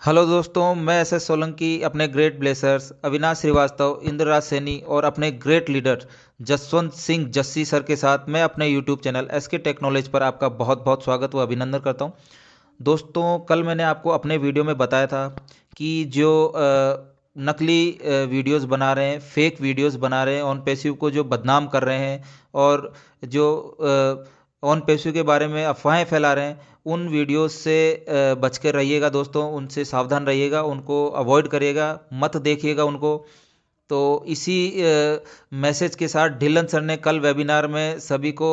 Hello दोस्तों, मैं S S Solanki अपने ग्रेट ब्लेसर्स अविनाश श्रीवास्तव, इंद्रराज सैनी और अपने great leader Jaswant Singh Jassi sir के साथ मैं अपने यूट्यूब चैनल एस के टेक्नोलॉजी पर आपका बहुत बहुत स्वागत व अभिनंदन करता हूं। दोस्तों, कल मैंने आपको अपने वीडियो में बताया था कि जो नकली वीडियोस बना रहे हैं, फेक वीडियोस बना रहे हैं, ऑन पैसिव को जो बदनाम कर रहे हैं और जो ऑन पैसिव के बारे में अफवाहें फैला रहे हैं, उन वीडियोस से बच कर रहिएगा दोस्तों। उनसे सावधान रहिएगा, उनको अवॉइड करिएगा, मत देखिएगा उनको। तो इसी मैसेज के साथ ढिल्लन सर ने कल वेबिनार में सभी को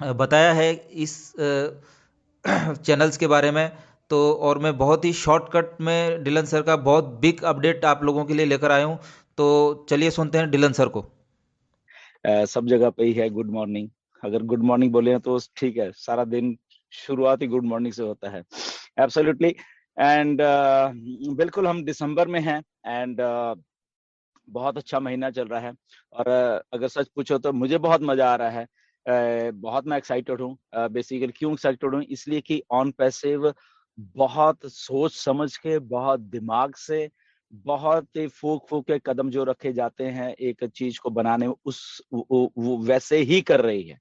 बताया है इस चैनल्स के बारे में। तो और मैं बहुत ही शॉर्टकट में डिलन सर का बहुत बिग अपडेट आप लोगों के लिए लेकर आया हूँ। तो चलिए सुनते हैं डिलन सर को। सब जगह पे ही है गुड मॉर्निंग। अगर गुड मॉर्निंग बोले हैं तो ठीक है, सारा दिन शुरुआत ही गुड मॉर्निंग से होता है। एब्सोल्युटली। एंड बिल्कुल हम दिसंबर में हैं। एंड बहुत अच्छा महीना चल रहा है। और अगर सच पूछो तो मुझे बहुत मजा आ रहा है। बहुत मैं एक्साइटेड हूँ। बेसिकली क्यों एक्साइटेड हूँ, इसलिए कि ऑन पैसिव बहुत सोच समझ के, बहुत दिमाग से, बहुत ही फूक फूक के कदम जो रखे जाते हैं एक चीज को बनाने में, वो वैसे ही कर रही है।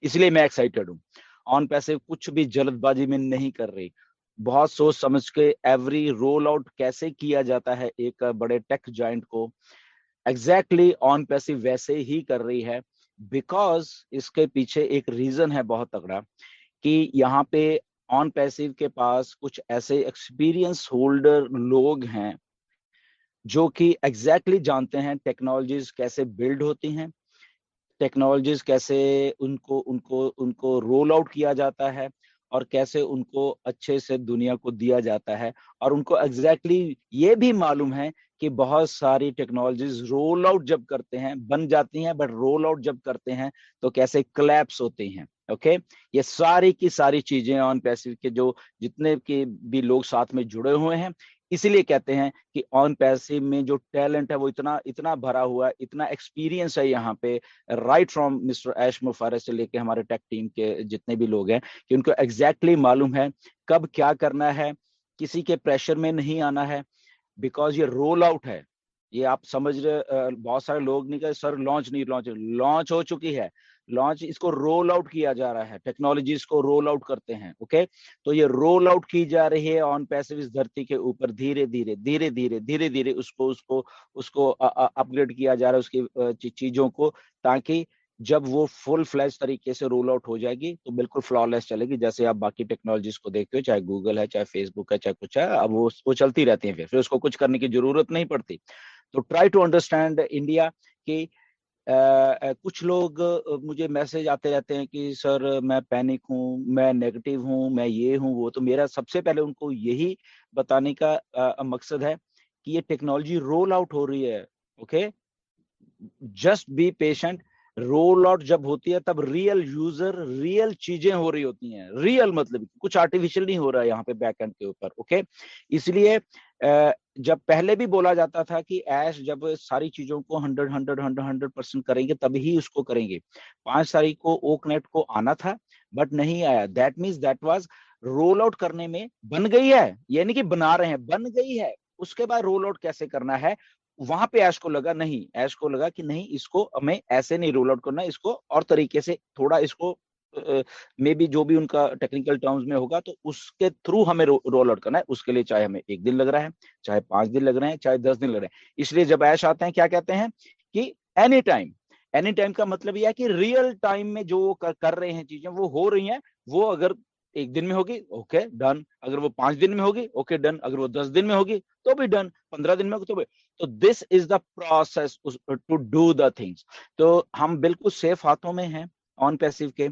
इसलिए मैं एक्साइटेड हूँ। ऑन पैसिव कुछ भी जल्दबाजी में नहीं कर रही। बहुत सोच समझ के एवरी रोल आउट कैसे किया जाता है एक बड़े टेक जाइंट को, एग्जैक्टली ऑन पैसिव वैसे ही कर रही है। बिकॉज इसके पीछे एक रीजन है बहुत तगड़ा, कि यहाँ पे ऑन पैसिव के पास कुछ ऐसे एक्सपीरियंस होल्डर लोग हैं जो कि एग्जैक्टली जानते हैं टेक्नोलॉजीज कैसे बिल्ड होती हैं, टेक्नोलॉजीज कैसे उनको उनको उनको रोल आउट किया जाता है, और कैसे उनको अच्छे से दुनिया को दिया जाता है। और उनको एग्जैक्टली ये भी मालूम है कि बहुत सारी टेक्नोलॉजीज रोल आउट जब करते हैं बन जाती हैं, बट रोल आउट जब करते हैं तो कैसे क्लैप्स होती हैं। ओके। ये सारी की सारी चीजें ऑन पैसिव के जो जितने के भी लोग साथ में जुड़े हुए हैं, इसीलिए कहते हैं कि ऑन पैसिव में जो टैलेंट है वो इतना इतना भरा हुआ है, इतना एक्सपीरियंस है यहाँ पे, राइट फ्रॉम मिस्टर ऐश मुफारस से लेके हमारे टेक टीम के जितने भी लोग हैं, कि उनको एग्जैक्टली मालूम है कब क्या करना है। किसी के प्रेशर में नहीं आना है। बिकॉज ये रोल आउट है। ये आप समझ रहे, बहुत सारे लोग नहीं कहे सर लॉन्च नहीं, लॉन्च लॉन्च हो चुकी है। लॉन्च इसको रोल आउट किया जा रहा है, टेक्नोलॉजीज को रोल आउट करते हैं। ओके। तो ये रोल आउट की जा रही है ऑन पैसिव इस धरती के ऊपर, धीरे धीरे धीरे धीरे धीरे धीरे उसको उसको उसको अपग्रेड किया जा रहा है उसकी चीजों को, ताकि जब वो फुल फ्लैश तरीके से रोल आउट हो जाएगी तो बिल्कुल फ्लॉलेस चलेगी। जैसे आप बाकी टेक्नोलॉजीज को देखते हो, चाहे गूगल है, चाहे फेसबुक है, चाहे कुछ है, अब वो चलती रहती है, फिर उसको कुछ करने की जरूरत नहीं पड़ती। तो ट्राई टू अंडरस्टैंड इंडिया कि कुछ लोग मुझे मैसेज आते रहते हैं कि सर मैं पैनिक हूँ, मैं नेगेटिव हूँ, मैं ये हूँ वो। तो मेरा सबसे पहले उनको यही बताने का मकसद है कि ये टेक्नोलॉजी रोल आउट हो रही है। Okay. Just be patient. Roll out जब होती है तब रियल यूजर, रियल चीजें हो रही होती हैं, रियल मतलब कुछ आर्टिफिशियल नहीं हो रहा है यहाँ पे बैक एंड के ऊपर। ओके। इसलिए जब पहले भी बोला जाता था कि ऐश जब सारी चीजों को 100% करेंगे तभी ही उसको करेंगे। 5 तारीख को ओकनेट को आना था, बट नहीं आया। That means that was roll out करने में बन गई है, यानी कि बना रहे हैं, बन गई है। उसके बाद रोल आउट कैसे करना है, वहां पे ऐश को लगा नहीं, ऐश को लगा कि नहीं इसको हमें ऐसे नहीं रोल आउट करना, इसको और तरीके से थोड़ा इसको मे बी जो भी उनका टेक्निकल टर्म्स में होगा तो उसके थ्रू हमें रोल आउट करना है। उसके लिए चाहे हमें 1 दिन लग रहा है, चाहे 5 दिन लग रहे हैं, चाहे 10 दिन लग रहे हैं। इसलिए जब ऐश आते हैं क्या कहते हैं कि एनी टाइम। एनी टाइम का मतलब यह है कि रियल टाइम में जो वो कर रहे हैं चीजें वो हो रही हैं। वो अगर 1 दिन में होगी ओके डन, अगर वो 5 दिन में होगी ओके डन, अगर वो 10 दिन में होगी तो भी डन, 15 दिन में होगी तो भी। तो this is the process to do the things. तो हम बिल्कुल सेफ हाथों में हैं ऑन पैसिव के।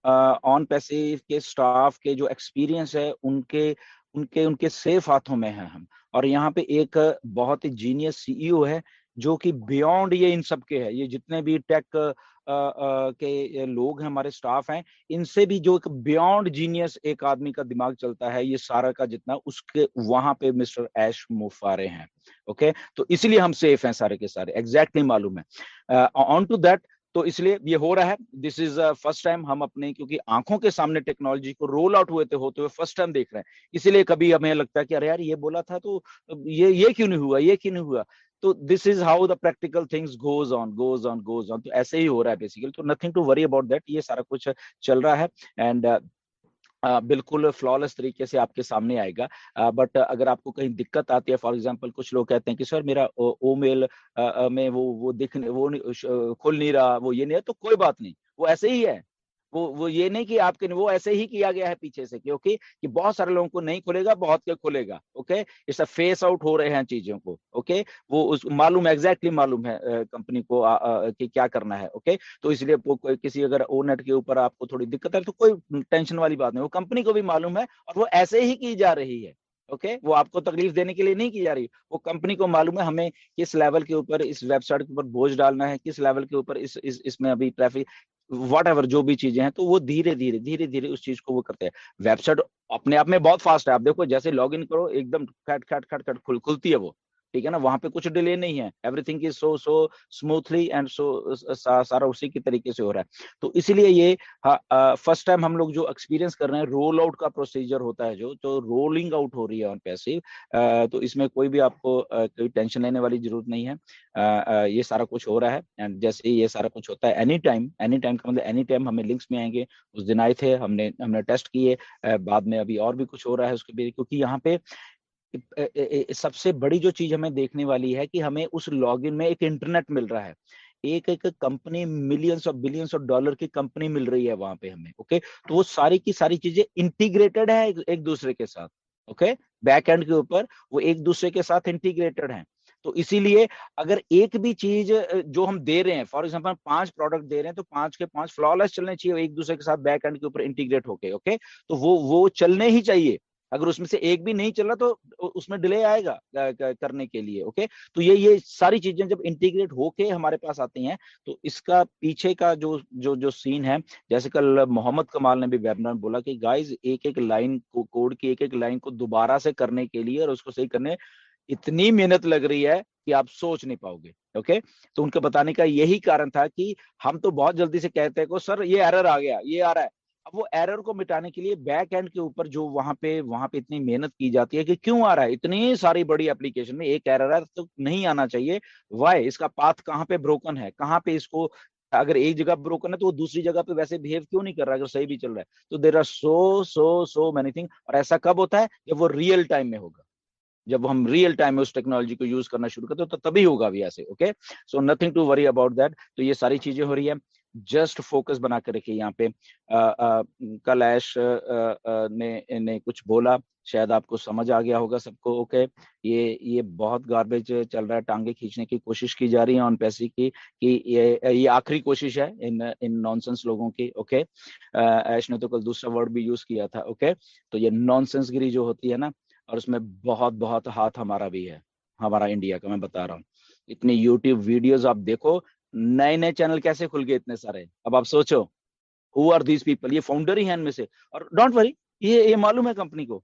ऑन पैसिव के स्टाफ के जो एक्सपीरियंस है उनके उनके उनके सेफ हाथों में है हम। और यहाँ पे एक बहुत ही जीनियस सीईओ है जो कि बियॉन्ड ये इन सब के है। ये जितने भी टेक के लोग हैं, हमारे स्टाफ हैं, इनसे भी जो एक बियॉन्ड जीनियस एक आदमी का दिमाग चलता है ये सारा का जितना, उसके वहां पे मिस्टर ऐश मुफारे हैं। ओके। तो इसलिए हम सेफ हैं सारे के सारे, एग्जैक्टली मालूम है। ऑन टू दैट, तो इसलिए ये हो रहा है। दिस इज फर्स्ट टाइम हम अपने, क्योंकि आंखों के सामने टेक्नोलॉजी को रोल आउट होते हुए फर्स्ट टाइम देख रहे हैं, इसीलिए कभी हमें लगता है कि अरे यार ये बोला था तो ये क्यों नहीं हुआ, ये क्यों नहीं हुआ। तो this is how the practical things goes on. तो ऐसे ही हो रहा है बेसिकली। तो nothing to worry about that, ये सारा कुछ चल रहा है एंड बिल्कुल फ्लॉलेस तरीके से आपके सामने आएगा। बट अगर आपको कहीं दिक्कत आती है, फॉर एग्जांपल कुछ लोग कहते हैं कि सर मेरा ओ मेल में वो दिखने वो नहीं, खुल नहीं रहा, वो ये नहीं है, तो कोई बात नहीं, वो ऐसे ही है। वो ये नहीं कि आपके, वो ऐसे ही किया गया है पीछे से, क्योंकि कि बहुत सारे लोगों को नहीं खुलेगा, बहुत के खुलेगा। ओके, इस फेस आउट हो रहे हैं चीजों को। ओके, वो उस मालूम है, एग्जैक्टली मालूम है कंपनी को कि क्या करना है। ओके, तो इसलिए किसी अगर ओ नेट के ऊपर आपको थोड़ी दिक्कत है तो कोई टेंशन वाली बात नहीं, वो कंपनी को भी मालूम है और वो ऐसे ही की जा रही है। ओके, वो आपको तकलीफ देने के लिए नहीं की जा रही, वो कंपनी को मालूम है हमें किस लेवल के ऊपर इस वेबसाइट के ऊपर बोझ डालना है, किस लेवल के ऊपर इसमें अभी ट्रैफिक वट एवर जो भी चीजें हैं, तो वो धीरे धीरे उस चीज को वो करते हैं। वेबसाइट अपने आप में बहुत फास्ट है, आप देखो जैसे लॉग इन करो एकदम खट खट खट खट खुलती है वो, ठीक है ना, वहां पे कुछ डिले नहीं है, everything is so so smoothly and so सारा उसी की तरीके से हो रहा है। तो इसीलिए ये फर्स्ट टाइम हम लोग जो एक्सपीरियंस कर रहे हैं, रोल आउट का प्रोसीजर होता है जो, तो रोलिंग आउट हो रही है ऑन पैसिव। तो इसमें कोई भी आपको कोई टेंशन लेने वाली जरूरत नहीं है। ये सारा कुछ हो रहा है एंड जैसे ही ये सारा कुछ होता है, एनी टाइम का मतलब एनी टाइम हमें लिंक्स में आएंगे। उस दिन आए थे, हमने टेस्ट किए, बाद में अभी और भी कुछ हो रहा है उसके भी, क्योंकि यहाँ पे सबसे बड़ी जो चीज हमें देखने वाली है कि हमें उस लॉगिन में एक इंटरनेट मिल रहा है, एक एक कंपनी, मिलियंस और बिलियंस ऑफ डॉलर की कंपनी मिल रही है वहां पे हमें। ओके, तो वो सारी की सारी चीजें इंटीग्रेटेड है एक दूसरे के साथ। ओके, बैक एंड के ऊपर वो एक दूसरे के साथ इंटीग्रेटेड है। तो इसीलिए अगर एक भी चीज जो हम दे रहे हैं, फॉर एग्जांपल 5 प्रोडक्ट दे रहे हैं, तो 5 के 5 फ्लॉलेस चलने चाहिए एक दूसरे के साथ बैक एंड के ऊपर इंटीग्रेट होके। ओके, तो वो चलने ही चाहिए। अगर उसमें से एक भी नहीं चल रहा तो उसमें डिले आएगा करने के लिए। ओके, तो ये सारी चीजें जब इंटीग्रेट होके हमारे पास आती हैं, तो इसका पीछे का जो जो जो सीन है, जैसे कल मोहम्मद कमाल ने भी वेबिनार में बोला कि गाइस एक एक लाइन को, कोड की एक एक लाइन को दोबारा से करने के लिए और उसको सही करने इतनी मेहनत लग रही है कि आप सोच नहीं पाओगे। ओके, तो उनका बताने का यही कारण था कि हम तो बहुत जल्दी से कहते हैं को सर ये एरर आ गया, ये आ रहा है। अब वो एरर को मिटाने के लिए बैक एंड के ऊपर जो वहां पे इतनी मेहनत की जाती है कि क्यों आ रहा है, इतनी सारी बड़ी एप्लीकेशन में एक एरर है तो नहीं आना चाहिए। वाई, इसका पाथ कहाँ पे ब्रोकन है, कहाँ पे इसको, अगर एक जगह ब्रोकन है तो वो दूसरी जगह पे वैसे बिहेव क्यों नहीं कर रहा है अगर सही भी चल रहा है। तो there are so many thing. और ऐसा कब होता है, जब वो रियल टाइम में होगा, जब हम रियल टाइम में उस टेक्नोलॉजी को यूज करना शुरू करते तो तभी होगा भी ऐसे। Okay, so nothing to worry about that. तो ये सारी चीजें हो रही है, जस्ट फोकस बना के रखिए यहाँ पे। कल ऐश ने कुछ बोला, शायद आपको समझ आ गया होगा सबको। ओके, ये बहुत गार्बेज चल रहा है, टांगे खींचने की कोशिश की जा रही है ऑन पैसे की, कि ये आखिरी कोशिश है इन नॉनसेंस लोगों की। ओके, ऐश ने तो कल दूसरा वर्ड भी यूज किया था। ओके, तो ये नॉनसेंस गिरी जो होती है ना, और उसमें बहुत बहुत हाथ हमारा भी है, हमारा इंडिया का, मैं बता रहा हूँ। इतनी यूट्यूब वीडियोस आप देखो, नए नए चैनल कैसे खुल गए इतने सारे। अब आप सोचो हु आर दीज पीपल, ये फाउंडर ही हैं इनमें से। और डोंट वरी, ये मालूम है कंपनी को।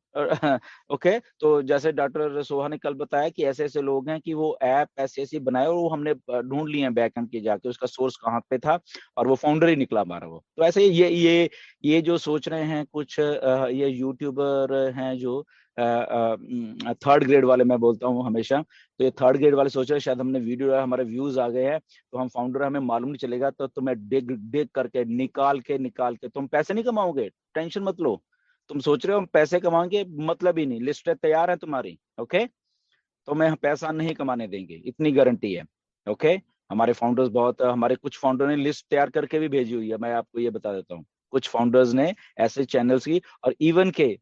ओके, तो जैसे डॉक्टर सोहा ने कल बताया कि ऐसे ऐसे लोग हैं कि वो ऐप ऐसे ऐसे बनाए और वो हमने ढूंढ लिए हैं बैक एंड के जाके, उसका सोर्स कहाँ पे था, और वो फाउंडर ही निकला हमारा वो। तो ऐसे ये जो सोच रहे हैं कुछ ये यूट्यूबर हैं जो थर्ड ग्रेड वाले, मैं बोलता हूँ हमेशा, तो ये थर्ड ग्रेड वाले सोच रहे हैं शायद हमने वीडियो, हमारे व्यूज आ गए हैं तो हम फाउंडर, हमें मालूम नहीं चलेगा, तो तुम्हें डिग डिग करके निकाल के तुम पैसे नहीं कमाओगे, टेंशन मत लो। तुम सोच रहे हो हम पैसे कमाएंगे, मतलब ही नहीं, लिस्टें तैयार है तुम्हारी। ओके, तो मैं पैसा नहीं कमाने देंगे, इतनी गारंटी है। ओके, हमारे फाउंडर्स बहुत, हमारे कुछ फाउंडर ने लिस्ट तैयार करके भी भेजी हुई है, मैं आपको ये बता देता हूँ। कुछ फाउंडर्स ने ऐसे चैनल्स की, और इवन के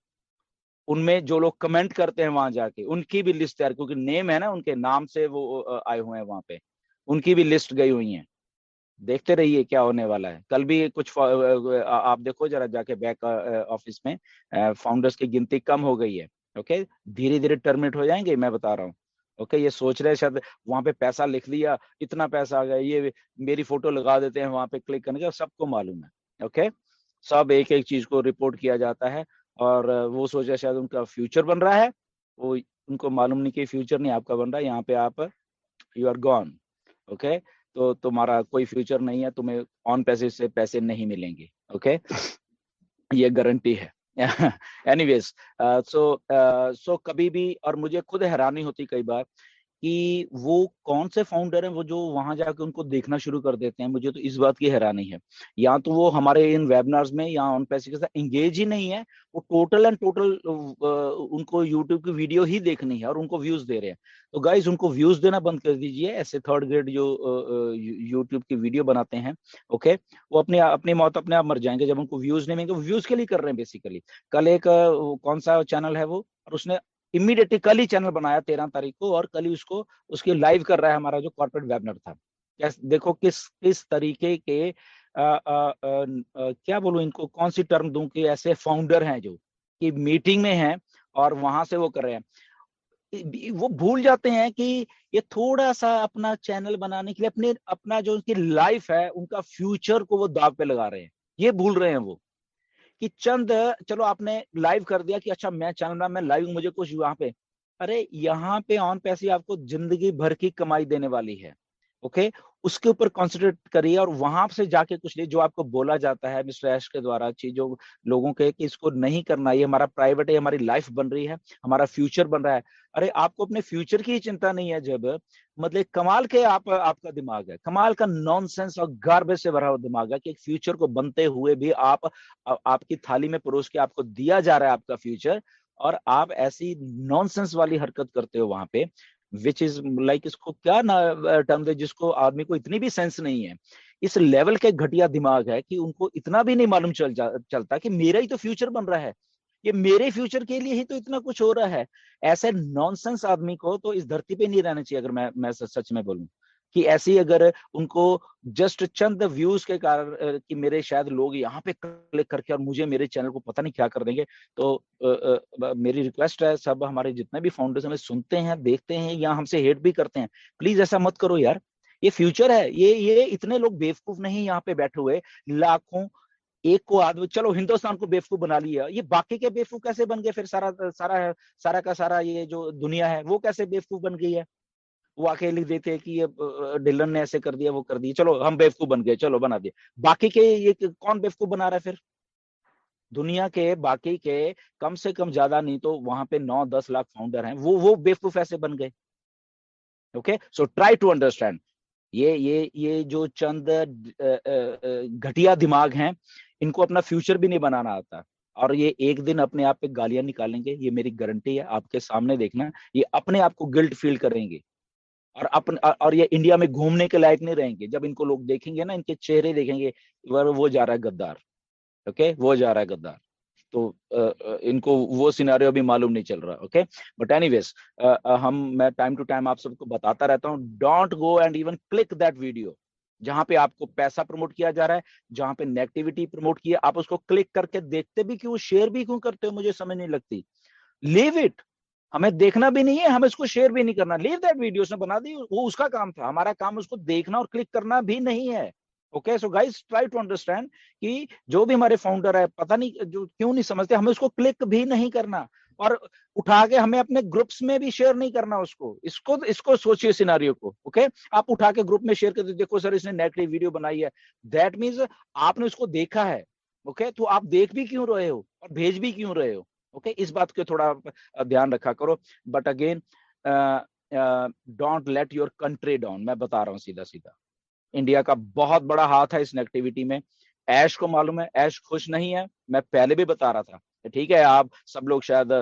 उनमें जो लोग कमेंट करते हैं वहां जाके, उनकी भी लिस्ट तैयार, क्योंकि नेम है ना उनके नाम से वो आए हुए हैं वहां पे, उनकी भी लिस्ट गई हुई है। देखते रहिए क्या होने वाला है। कल भी कुछ आप देखो जरा जाके बैक ऑफिस में, फाउंडर्स की गिनती कम हो गई है। ओके, धीरे धीरे टर्मिनेट हो जाएंगे, मैं बता रहा हूँ। ओके, ये सोच रहे हैं शायद वहां पे पैसा लिख लिया, इतना पैसा आ गया, ये मेरी फोटो लगा देते हैं वहां पे क्लिक करने का, सबको मालूम है। ओके, सब एक एक चीज को रिपोर्ट किया जाता है, और वो सोच रहे शायद उनका फ्यूचर बन रहा है। वो उनको मालूम नहीं कि फ्यूचर नहीं आपका बन रहा है, यहाँ पे आप, यू आर गॉन। ओके, तो तुम्हारा कोई फ्यूचर नहीं है, तुम्हें ऑन पैसे से पैसे नहीं मिलेंगे। ओके, ये गारंटी है। एनीवेज, सो कभी भी, और मुझे खुद हैरानी होती कई बार कि वो कौन से फाउंडर हैं वो जो वहां जाके उनको देखना शुरू कर देते हैं। मुझे तो इस बात की हैरानी है, या तो वो हमारे इन वेबिनार्स में या ऑन पैसे के साथ एंगेज ही नहीं है, वो टोटल एंड टोटल उनको यूट्यूब की वीडियो ही देखनी है और उनको व्यूज दे रहे हैं। तो गाइज, उनको व्यूज देना बंद कर दीजिए, ऐसे थर्ड ग्रेड जो यूट्यूब की वीडियो बनाते हैं। ओके, वो अपने अपनी मौत अपने आप मर जाएंगे जब उनको व्यूज नहीं मिलेंगे। वो व्यूज के लिए कर रहे हैं बेसिकली। कल एक कौन सा चैनल है वो, और उसने इमीडिएटली कल ही चैनल बनाया 13 तारीख को, और कल ही उसको उसकी लाइव कर रहा है हमारा जो कॉर्पोरेट वेबिनार था। देखो किस किस तरीके के क्या बोलूं इनको, कौन सी टर्म दूं, कि ऐसे फाउंडर हैं जो कि मीटिंग में हैं और वहां से वो कर रहे हैं। वो भूल जाते हैं कि ये थोड़ा सा अपना चैनल बनाने के लिए अपने अपना जो उनकी लाइफ है, उनका फ्यूचर को वो दाव पे लगा रहे हैं। ये भूल रहे हैं वो कि चंद, चलो आपने लाइव कर दिया कि अच्छा मैं चैनल में मैं लाइव, मुझे कुछ वहां पे, अरे यहाँ पे ऑन पैसे आपको जिंदगी भर की कमाई देने वाली है। ओके, उसके ऊपर कॉन्सेंट्रेट करिए और वहां से जाके कुछ नहीं। जो आपको बोला जाता है मिस्टर ऐश के द्वारा, चीजों लोगों के, कि इसको नहीं करना, ये हमारा प्राइवेट है, हमारी लाइफ बन रही है, हमारा फ्यूचर बन रहा है। अरे आपको अपने फ्यूचर की ही चिंता नहीं है जब, मतलब कमाल के आपका दिमाग है, कमाल का नॉनसेंस और गार्बेज से भरा हुआ दिमाग है कि एक फ्यूचर को बनते हुए भी आपकी थाली में परोस के आपको दिया जा रहा है आपका फ्यूचर, और आप ऐसी नॉनसेंस वाली हरकत करते हो वहां पे, विच इज लाइक, इसको क्या ना टर्म दे, जिसको आदमी को इतनी भी सेंस नहीं है। इस लेवल के घटिया दिमाग है कि उनको इतना भी नहीं मालूम चलता कि मेरा ही तो फ्यूचर बन रहा है, ये मेरे फ्यूचर के लिए ही तो इतना कुछ हो रहा है। ऐसे नॉनसेंस आदमी को तो इस धरती पे नहीं रहना चाहिए। अगर मैं सच में बोलूं कि ऐसी, अगर उनको जस्ट चंद व्यूज के कारण कि मेरे शायद लोग यहाँ पे क्लिक करके और मुझे मेरे चैनल को पता नहीं क्या कर देंगे, तो मेरी रिक्वेस्ट है, सब हमारे जितने भी फाउंडर्स हमें सुनते हैं, देखते हैं या हमसे हेट भी करते हैं, प्लीज ऐसा मत करो यार। ये फ्यूचर है, ये इतने लोग बेवकूफ नहीं यहाँ पे बैठे हुए, लाखों, एक को आदमी, चलो हिंदुस्तान को बेवकूफ बना लिया, ये बाकी के बेवकूफ कैसे बन गए फिर? सारा सारा सारा का सारा ये जो दुनिया है वो कैसे बेवकूफ बन गई है? वो आके लिख देते हैं कि ये डिलन ने ऐसे कर दिया, वो कर दिया, चलो हम बेवकूफ बन गए, चलो बना दिया। बाकी के ये कौन बेवकूफ बना रहा है फिर? दुनिया के बाकी के कम से कम, ज्यादा नहीं तो वहां पे 9-10 लाख फाउंडर हैं, वो बेवकूफ ऐसे बन गए। Okay, so try to understand. ये जो चंद घटिया दिमाग हैं, इनको अपना फ्यूचर भी नहीं बनाना आता, और ये एक दिन अपने आप पे गालियां निकालेंगे, ये मेरी गारंटी है। आपके सामने देखना, ये अपने आप को गिल्ट फील करेंगे, और ये इंडिया में घूमने के लायक नहीं रहेंगे। जब इनको लोग देखेंगे ना, इनके चेहरे देखेंगे, वो जा रहा है गद्दार। ओके, वो जा रहा है गद्दार। तो इनको वो सिनारियो भी मालूम नहीं चल रहा। ओके, बट एनीवेज, मैं टाइम टू टाइम आप सबको बताता रहता हूँ, don't go and even click that video जहां पे आपको पैसा प्रमोट किया जा रहा है, जहां पे नेगेटिविटी प्रमोट की है। आप उसको क्लिक करके देखते भी क्यों, शेयर भी क्यों करते हो, मुझे समझ नहीं लगती। लीव इट, हमें देखना भी नहीं है, हमें इसको शेयर भी नहीं करना। लीव दैट वीडियो, उसने बना दी, वो उसका काम था, हमारा काम उसको देखना और क्लिक करना भी नहीं है। Okay, so guys, try to understand कि जो भी हमारे फाउंडर है, पता नहीं जो क्यों नहीं समझते, हमें उसको क्लिक भी नहीं करना, और उठा के हमें अपने ग्रुप्स में भी शेयर नहीं करना उसको। इसको सोचिए सिनारियो को। ओके, आप उठा के ग्रुप में शेयर कर, देखो सर इसने नेगेटिव वीडियो बनाई है, दैट मीन्स आपने उसको देखा है। ओके, तो आप देख भी क्यों रहे हो और भेज भी क्यों रहे हो? ओके, इस बात को थोड़ा ध्यान रखा करो। But again, don't let your country down, मैं बता रहा हूँ सीधा सीधा। इंडिया का बहुत बड़ा हाथ है इस नेगेटिविटी में। ऐश को मालूम है, ऐश खुश नहीं है, मैं पहले भी बता रहा था। ठीक है, आप सब लोग शायद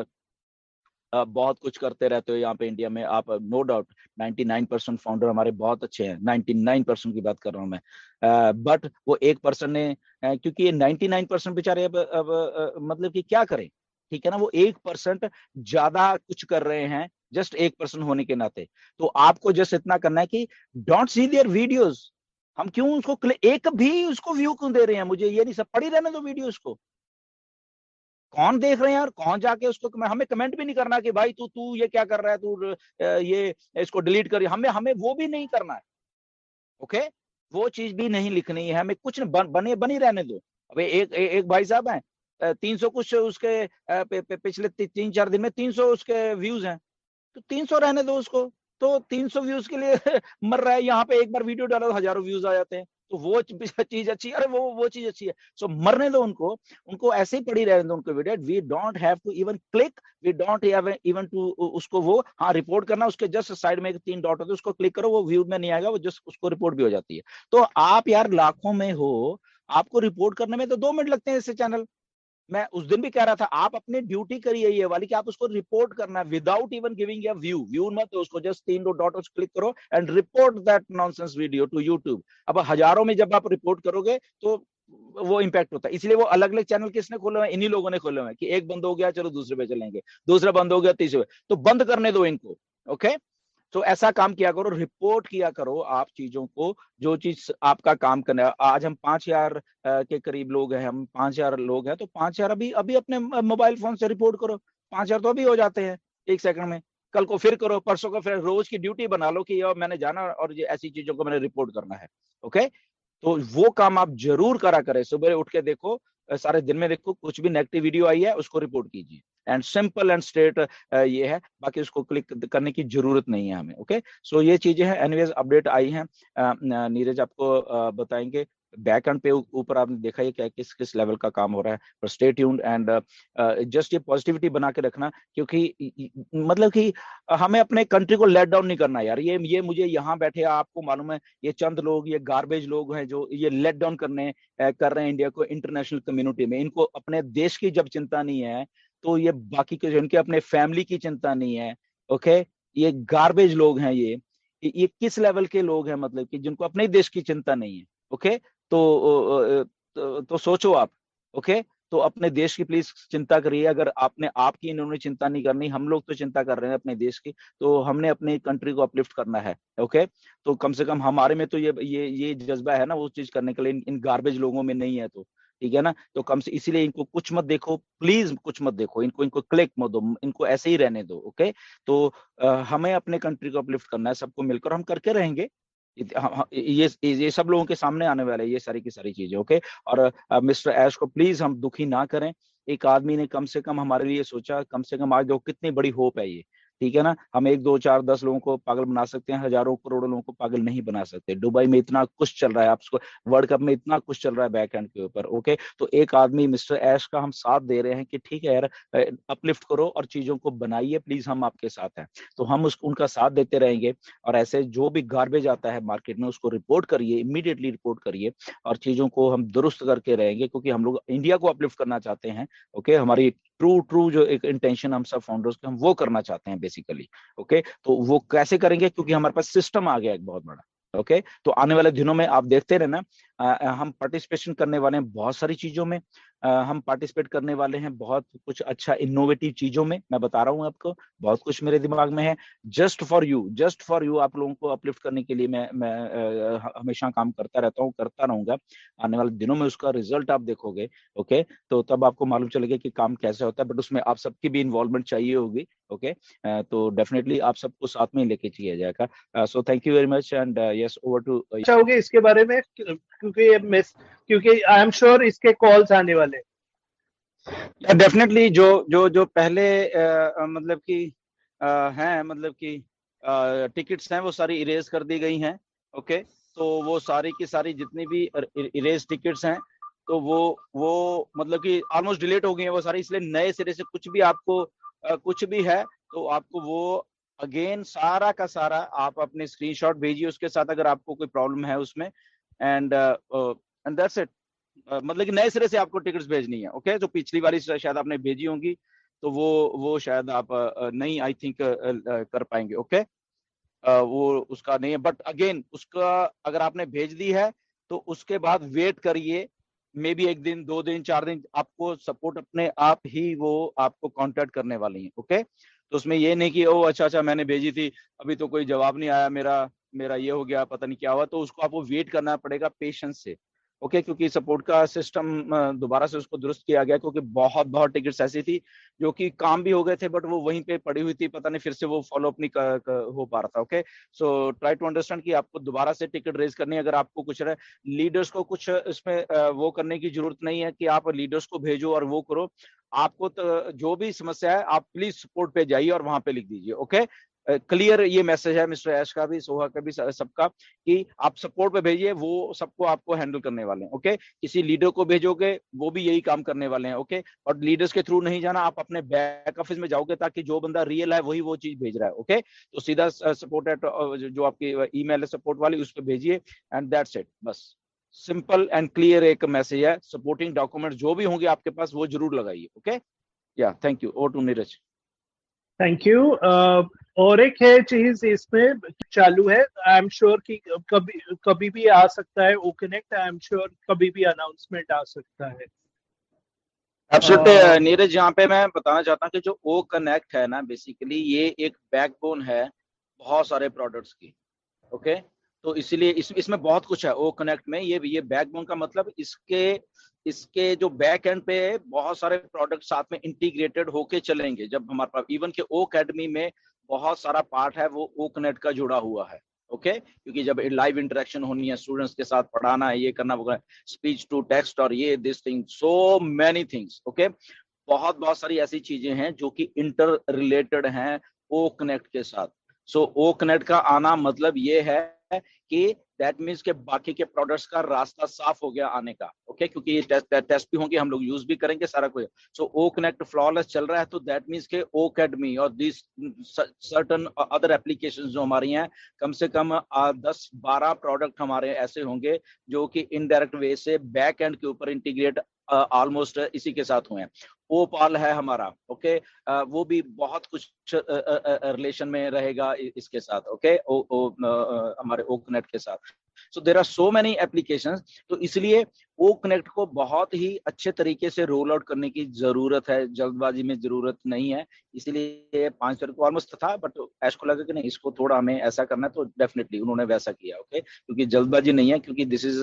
बहुत कुछ करते रहते हो यहाँ पे इंडिया में, आप नो डाउट 99% फाउंडर हमारे बहुत अच्छे हैं, 99% की बात कर रहा हूँ मैं। बट वो 1% ने, क्योंकि ये 99% बेचारे अब मतलब कि क्या करें? ठीक है ना, वो 1% ज्यादा कुछ कर रहे हैं, जस्ट 1% होने के नाते। तो आपको जस्ट इतना करना है कि डोंट सी देयर वीडियोस। हम क्यों उसको एक भी उसको व्यू क्यों दे रहे हैं? मुझे ये नहीं, सब पड़ी रहने दो वीडियो उसको। कौन देख रहे हैं यार, कौन जाके उसको, हमें कमेंट भी नहीं करना कि भाई तू तू ये क्या कर रहा है, तू ये इसको डिलीट कर, हमें हमें वो भी नहीं करना है। ओके, वो चीज भी नहीं लिखनी है हमें, कुछ बने बनी रहने दो। अब एक भाई साहब हैं, 300 कुछ उसके पिछले 3-4 दिन में 300 उसके व्यूज हैं, तो 300 रहने दो उसको। तो 300 व्यूज के लिए मर रहा है। यहाँ पे एक बार वीडियो डाला तो हजारों व्यूज आ जाते हैं, तो वो चीज अच्छी है। अरे वो चीज अच्छी है, सो मरने दो उनको, उनको ऐसे ही पड़ी रहने दो उनको video. We don't have to even click, we don't have even to उसको वो, हाँ रिपोर्ट करना, उसके जस्ट साइड में एक 3 डॉट होते हैं, उसको क्लिक करो, वो व्यू में नहीं आएगा, वो जस्ट उसको रिपोर्ट भी हो जाती है। तो आप यार लाखों में हो, आपको रिपोर्ट करने में तो 2 मिनट लगते हैं इससे चैनल। मैं उस दिन भी कह रहा था, आप अपनी ड्यूटी करिए ये वाली कि आप उसको रिपोर्ट करना without even giving a view मत दो उसको, जस्ट 3 डॉट उस क्लिक करो and report that nonsense video to YouTube. अब हजारों में जब आप रिपोर्ट करोगे तो वो इंपैक्ट होता है। इसलिए वो अलग अलग चैनल किसने खोले हुए हैं? इन्हीं लोगों ने खोले हुए हैं कि एक बंद हो गया चलो दूसरे पे चलेंगे, दूसरा बंद हो गया तीसरे पे, तो बंद करने दो इनको। ओके, तो ऐसा काम किया करो, रिपोर्ट किया करो आप चीजों को, जो चीज आपका काम करना है। आज हम 5,000 के करीब लोग हैं, हम 5,000 लोग हैं, तो 5,000 अभी अभी अपने मोबाइल फोन से रिपोर्ट करो। 5,000 तो अभी हो जाते हैं 1 सेकंड में। कल को फिर करो, परसों को फिर रोज की ड्यूटी बना लो कि यार मैंने जाना और ये ऐसी चीजों को मैंने रिपोर्ट करना है। ओके, तो वो काम आप जरूर करा करें। सुबह उठ के देखो, सारे दिन में देखो, कुछ भी नेगेटिव वीडियो आई है उसको रिपोर्ट कीजिए, एंड सिंपल एंड स्ट्रेट ये है। बाकी उसको क्लिक करने की जरूरत नहीं है हमें। ओके, सो ये चीजें हैं। एनीवेज अपडेट आई हैं, नीरज आपको बताएंगे। बैक एंड पे ऊपर आपने देखा है क्या किस किस लेवल का काम हो रहा है, पर स्टे ट्यून्ड एंड जस्ट ये पॉजिटिविटी बना के रखना, क्योंकि मतलब कि हमें अपने कंट्री को लेट डाउन नहीं करना यार। ये मुझे यहाँ बैठे आपको मालूम है, ये चंद लोग, ये गार्बेज लोग हैं जो ये लेट डाउन कर रहे हैं इंडिया को इंटरनेशनल कम्युनिटी में। इनको अपने देश की जब चिंता नहीं है, तो ये बाकी के जिनके अपने फैमिली की चिंता नहीं है। ओके, ये गार्बेज लोग हैं, ये किस लेवल के लोग हैं, मतलब कि जिनको अपने देश की चिंता नहीं है। ओके, तो सोचो आप। ओके, तो अपने देश की प्लीज चिंता करिए। अगर आपने आपकी इन्होंने चिंता नहीं करनी, हम लोग तो चिंता कर रहे हैं अपने देश की, तो हमने अपनी कंट्री को अपलिफ्ट करना है। ओके, तो कम से कम हमारे में तो ये जज्बा है ना वो चीज करने के लिए, इन गार्बेज लोगों में नहीं है। तो ठीक है ना, तो कम से इसीलिए इनको कुछ मत देखो, प्लीज कुछ मत देखो, इनको इनको क्लिक मत दो, इनको ऐसे ही रहने दो। ओके, तो हमें अपने कंट्री को अपलिफ्ट करना है, सबको मिलकर हम करके रहेंगे। ये सब लोगों के सामने आने वाला है ये सारी की सारी चीजें। ओके, और मिस्टर ऐश को प्लीज हम दुखी ना करें। एक आदमी ने कम से कम हमारे लिए सोचा, कम से कम आज देखो कितनी बड़ी होप है ये। ठीक है ना, हम 1 2 4 10 लोगों को पागल बना सकते हैं, हजारों करोड़ों लोगों को पागल नहीं बना सकते। दुबई में इतना कुछ चल रहा है, आपको वर्ल्ड कप में इतना कुछ चल रहा है बैक एंड के ऊपर। ओके, तो एक आदमी मिस्टर ऐश का हम साथ दे रहे हैं कि ठीक है यार, अपलिफ्ट करो और चीजों को बनाइए, प्लीज हम आपके साथ हैं। तो हम उनका साथ देते रहेंगे। और ऐसे जो भी गार्बेज आता है मार्केट में उसको रिपोर्ट करिए, इमीडिएटली रिपोर्ट करिए, और चीजों को हम दुरुस्त करके रहेंगे, क्योंकि हम लोग इंडिया को अपलिफ्ट करना चाहते हैं। ओके, हमारी ट्रू जो एक इंटेंशन हम सब फाउंडर्स के, हम वो करना चाहते हैं बेसिकली। ओके, तो वो कैसे करेंगे, क्योंकि हमारे पास सिस्टम आ गया एक बहुत बड़ा। ओके, तो आने वाले दिनों में आप देखते रहना, हम पार्टिसिपेशन करने वाले हैं बहुत सारी चीजों में। हम पार्टिसिपेट करने वाले हैं बहुत कुछ अच्छा इनोवेटिव चीजों में। मैं बता रहा हूँ आपको, बहुत कुछ मेरे दिमाग में है जस्ट फॉर यू आप लोगों को अपलिफ्ट करने के लिए। मैं हमेशा काम करता रहता हूँ, करता रहूंगा। आने वाले दिनों में उसका रिजल्ट आप देखोगे। ओके, तो तब आपको मालूम चलेगा कि काम कैसे होता है, बट उसमें आप सबकी भी इन्वॉल्वमेंट चाहिए होगी। ओके, तो डेफिनेटली आप सबको साथ में लेके किया जाएगा। So thank you very much and yes over to. चाहोगे इसके बारे में, क्योंकि आई एम श्योर इसके कॉल्स आने वाले। डेफिनेटली जो पहले मतलब कि हैं, मतलब कि टिकट्स हैं वो सारी इरेज कर दी गई हैं। ओके, तो वो सारी की सारी जितनी भी इरेज टिकट्स हैं, तो वो मतलब कि ऑलमोस्ट डिलीट हो गई हैं वो सारी। इसलिए नए सिरे से कुछ भी आपको कुछ भी है तो आपको वो अगेन सारा का सारा आप अपने स्क्रीनशॉट भेजिए उसके साथ, अगर आपको कोई प्रॉब्लम है उसमें। And that's it. मतलब कि नए सिरे से आपको टिकट्स भेजनी है। ओके, तो पिछली बारी शायद आपने भेजी होंगी, तो वो शायद आप नहीं, आई थिंक कर पाएंगे। ओके, वो उसका नहीं है, बट अगेन उसका अगर आपने भेज दी है तो उसके बाद वेट करिए, मे बी 1 दिन 2 दिन 4 दिन, आपको सपोर्ट अपने आप ही वो आपको कांटेक्ट करने वाली है। ओके, तो उसमें ये नहीं कि ओ अच्छा मैंने भेजी थी, अभी तो कोई जवाब नहीं आया, मेरा मेरा ये हो गया, पता नहीं क्या हुआ, तो उसको आपको वेट करना पड़ेगा पेशेंस से। ओके, क्योंकि सपोर्ट का सिस्टम दोबारा से उसको दुरुस्त किया गया, क्योंकि बहुत बहुत टिकट्स ऐसी थी जो कि काम भी हो गए थे, बट वो वहीं पे पड़ी हुई थी, पता नहीं फिर से वो फॉलो अप नहीं हो पा रहा था। Okay, so try to understand कि आपको दोबारा से टिकट रेज करनी है। अगर आपको कुछ लीडर्स को कुछ इसमें वो करने की जरूरत नहीं है कि आप लीडर्स को भेजो और वो करो। आपको तो जो भी समस्या है आप प्लीज सपोर्ट पे जाइए और वहां पे लिख दीजिए। ओके, क्लियर ये मैसेज है मिस्टर ऐश का भी, सोहा का भी, सबका, कि आप सपोर्ट पे भेजिए, वो सबको आपको हैंडल करने वाले हैं। ओके, किसी लीडर को भेजोगे वो भी यही काम करने वाले हैं। ओके, और लीडर्स के थ्रू नहीं जाना, आप अपने बैक ऑफिस में जाओगे ताकि जो बंदा रियल है वही वो चीज भेज रहा है। ओके, तो सीधा सपोर्ट एट जो आपकी ईमेल है सपोर्ट वाली, उस पर भेजिए, एंड दैट्स इट। बस सिंपल एंड क्लियर एक मैसेज है। सपोर्टिंग डॉक्यूमेंट जो भी होंगे आपके पास वो जरूर लगाइए। ओके, या thank you. Over to Neeraj. Thank you. और एक है चीज इसमें चालू है, आई एम श्योर कि कभी कभी भी आ सकता है O connect, I am sure कभी भी अनाउंसमेंट आ सकता है। एब्सोल्युटली नीरज, यहाँ पे मैं बताना चाहता हूँ कि जो ओ कनेक्ट है ना, बेसिकली ये एक बैकबोन है बहुत सारे प्रोडक्ट्स की। ओके, तो इसीलिए इसमें बहुत कुछ है ओ कनेक्ट में। ये बैकबोन का मतलब इसके इसके जो बैक एंड पे बहुत सारे प्रोडक्ट साथ में इंटीग्रेटेड होके चलेंगे। जब हमारे पास इवन के ओ अकेडमी में बहुत सारा पार्ट है वो ओ कनेक्ट का जुड़ा हुआ है। ओके, क्योंकि जब लाइव इंटरेक्शन होनी है, स्टूडेंट्स के साथ पढ़ाना है, ये करना वो, स्पीच टू टेक्स्ट और ये this thing, so many things. Okay, बहुत बहुत सारी ऐसी चीजें हैं जो कि इंटर रिलेटेड हैं ओ कनेक्ट के साथ। सो ओ कनेक्ट का आना मतलब ये है कि दैट मीन्स के बाकी के प्रोडक्ट्स का रास्ता साफ हो गया आने का। ओके, क्योंकि ये टेस्ट भी होंगे, हम लोग यूज भी करेंगे सारा कुछ। सो ओ कनेक्ट फ्लॉलेस चल रहा है, तो दैट मीन्स के ओ अकेडमी और दिस सर्टन अदर एप्लीकेशन जो हमारी हैं, कम से कम 10-12 प्रोडक्ट हमारे ऐसे होंगे जो कि इनडायरेक्ट वे से बैक एंड के ऊपर इंटीग्रेट ऑलमोस्ट इसी के साथ हुए हैं। ओ पाल है हमारा। ओके, वो भी बहुत कुछ रिलेशन में रहेगा इसके साथ। ओके, हमारे ओ कनेक्ट के साथ। So there are so many applications, तो इसलिए ओ कनेक्ट को बहुत ही अच्छे तरीके से रोल आउट करने की जरूरत है, जल्दबाजी में जरूरत नहीं है। इसलिए 5 तारीख को ऑलमोस्ट था, बट ऐश को लगा कि नहीं, इसको थोड़ा हमें ऐसा करना है, तो डेफिनेटली उन्होंने वैसा किया। ओके, क्योंकि जल्दबाजी नहीं है, क्योंकि this is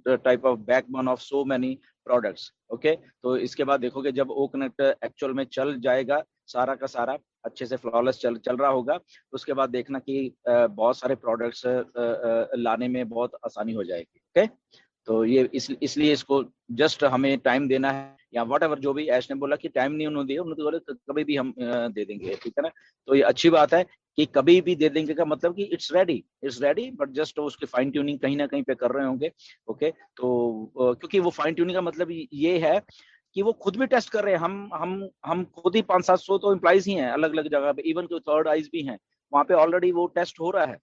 the type of backbone of so many products. Okay, तो इसके बाद देखोगे जब ओ कनेक्ट एक्चुअल में चल जाएगा, सारा का सारा अच्छे से फ्लॉलेस चल रहा होगा, उसके बाद देखना कि बहुत सारे प्रोडक्ट्स लाने में बहुत आसानी हो जाएगी। ओके, तो ये इसलिए इसको जस्ट हमें टाइम देना है, या वट एवर जो भी ऐश ने बोला कि टाइम नहीं उन्होंने दिया, उन्होंने बोला कभी भी हम दे देंगे। ठीक है ना, तो ये अच्छी बात है कि कभी भी दे देंगे का मतलब कि इट्स रेडी, बट जस्ट उसकी फाइन ट्यूनिंग कहीं ना कहीं पे कर रहे होंगे। ओके, तो क्योंकि वो फाइन ट्यूनिंग का मतलब ये है कि वो खुद भी टेस्ट कर रहे हैं। हम खुद ही 500-700 तो एम्प्लॉइज ही हैं अलग अलग जगह पे, इवन कोई थर्ड आइज भी हैं, वहां पे ऑलरेडी वो टेस्ट हो रहा है।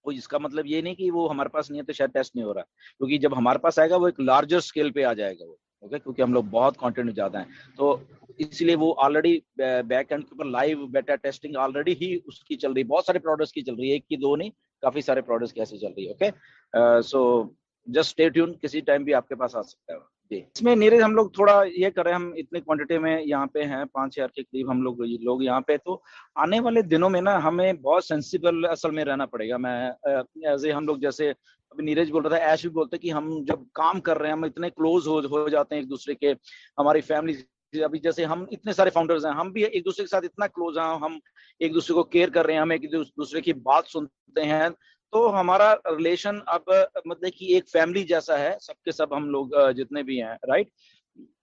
वो इसका मतलब ये नहीं कि वो हमारे पास नहीं है तो शायद टेस्ट नहीं हो रहा, क्योंकि जब हमारे पास आएगा वो एक लार्जर स्केल पे आ जाएगा वो। ओके, क्योंकि हम लोग बहुत कंटेंट ज्यादा है, तो इसलिए वो ऑलरेडी बैक एंड के ऊपर लाइव बेटा टेस्टिंग ऑलरेडी ही उसकी चल रही है। बहुत सारे प्रोडक्ट्स की चल रही है, एक की दो नहीं, काफी सारे प्रोडक्ट्स की ऐसे चल रही है। Okay, so just stay tune, किसी टाइम भी आपके पास आ सकता है जी। इसमें नीरज हम लोग थोड़ा ये कर रहे हैं, हम इतनी क्वांटिटी में यहाँ पे हैं, 5,000 के करीब हम लोग यहाँ पे, तो आने वाले दिनों में ना हमें बहुत सेंसिबल असल में रहना पड़ेगा। मैं एज ए हम लोग, जैसे अभी नीरज बोल रहा था, ऐश भी बोलते कि हम जब काम कर रहे हैं हम इतने क्लोज हो जाते हैं एक दूसरे के, हमारी फैमिली, अभी जैसे हम इतने सारे फाउंडर्स हैं, हम भी एक दूसरे के साथ इतना क्लोज हैं, हम एक दूसरे को केयर कर रहे हैं, हम एक दूसरे की बात सुनते हैं, तो हमारा रिलेशन अब मतलब कि एक फैमिली जैसा है, सबके सब हम लोग जितने भी हैं, राइट।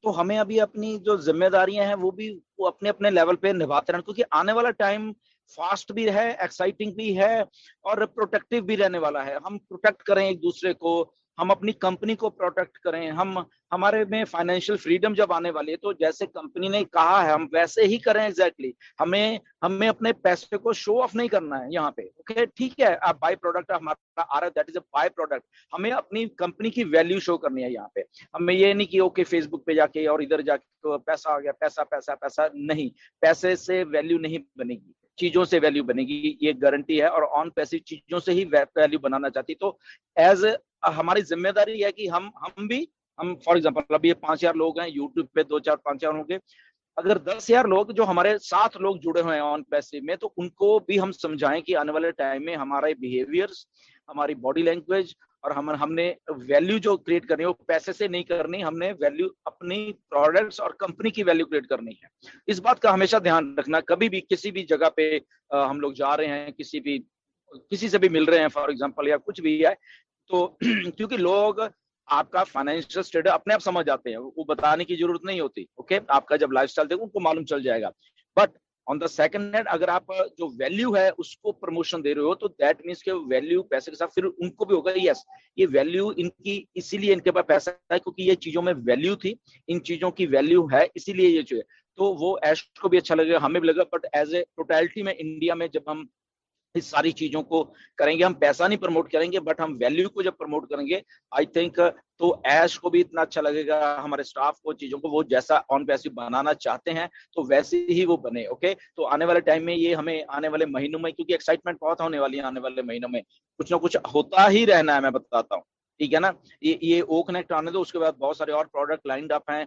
तो हमें अभी अपनी जो जिम्मेदारियां हैं वो अपने अपने लेवल पे निभाते रहना, क्योंकि आने वाला टाइम फास्ट भी है, एक्साइटिंग भी है, और प्रोटेक्टिव भी रहने वाला है। हम प्रोटेक्ट करें एक दूसरे को, हम अपनी कंपनी को प्रोटेक्ट करें, हम हमारे में फाइनेंशियल फ्रीडम जब आने वाली है, तो जैसे कंपनी ने कहा है हम वैसे ही करें एग्जैक्टली। हमें हमें अपने पैसे को शो ऑफ नहीं करना है यहाँ पे। ओके, ठीक है, आप बाय प्रोडक्ट हमारा आ रहा है, that is a by product, हमें अपनी कंपनी की वैल्यू शो करनी है यहाँ पे। हमें ये नहीं कि ओके फेसबुक पे जाके और इधर जाके तो पैसा आ गया, पैसा पैसा पैसा नहीं, पैसे से वैल्यू नहीं बनेगी, चीजों से वैल्यू बनेगी, ये गारंटी है। और ऑन पैसिव चीजों से ही वैल्यू बनाना चाहती, तो एज हमारी जिम्मेदारी है कि हम फॉर एग्जांपल अभी ये 5,000 लोग हैं यूट्यूब पे, 2-4-5,000 होंगे, अगर 10,000 लोग जो हमारे 7 लोग जुड़े हुए हैं ऑन पैसिव में, तो उनको भी हम समझाएं कि आने वाले टाइम में हमारे बिहेवियर्स, हमारी बॉडी लैंग्वेज, और हमने वैल्यू जो क्रिएट करनी है वो पैसे से नहीं करनी, हमने वैल्यू अपनी प्रोडक्ट्स और कंपनी की वैल्यू क्रिएट करनी है। इस बात का हमेशा ध्यान रखना, कभी भी किसी भी जगह पे हम लोग जा रहे हैं, किसी से भी मिल रहे हैं फॉर एग्जांपल, या कुछ भी है, तो क्योंकि लोग आपका फाइनेंशियल स्टेटस अपने आप समझ जाते हैं, वो बताने की जरूरत नहीं होती। ओके, आपका जब लाइफस्टाइल देखो उनको मालूम चल जाएगा। But on the second hand अगर आप जो वैल्यू है उसको प्रमोशन दे रहे हो तो दैट मीन्स के वैल्यू पैसे के साथ फिर उनको भी होगा यस ये वैल्यू इनकी, इसीलिए इनके पास पैसा है क्योंकि ये चीजों में वैल्यू थी, इन चीजों की वैल्यू है, इसीलिए ये चीज, तो वो ऐश को भी अच्छा लगेगा, हमें भी लगेगा। बट एज ए टोटलिटी में इंडिया में जब हम इस सारी चीजों को करेंगे, हम पैसा नहीं प्रमोट करेंगे बट हम वैल्यू को जब प्रमोट करेंगे आई थिंक तो ऐश को भी इतना अच्छा लगेगा, हमारे स्टाफ को, चीजों को, वो जैसा ऑन पैसिव बनाना चाहते हैं तो वैसे ही वो बने। ओके, तो आने वाले टाइम में ये हमें आने वाले महीनों में, क्योंकि एक्साइटमेंट बहुत होने वाली है आने वाले महीनों में, कुछ ना कुछ होता ही रहना है, मैं बताता हूँ, ठीक है ना। ये ओ कनेक्ट आने दो, उसके बाद बहुत सारे और प्रोडक्ट लाइंड अप हैं,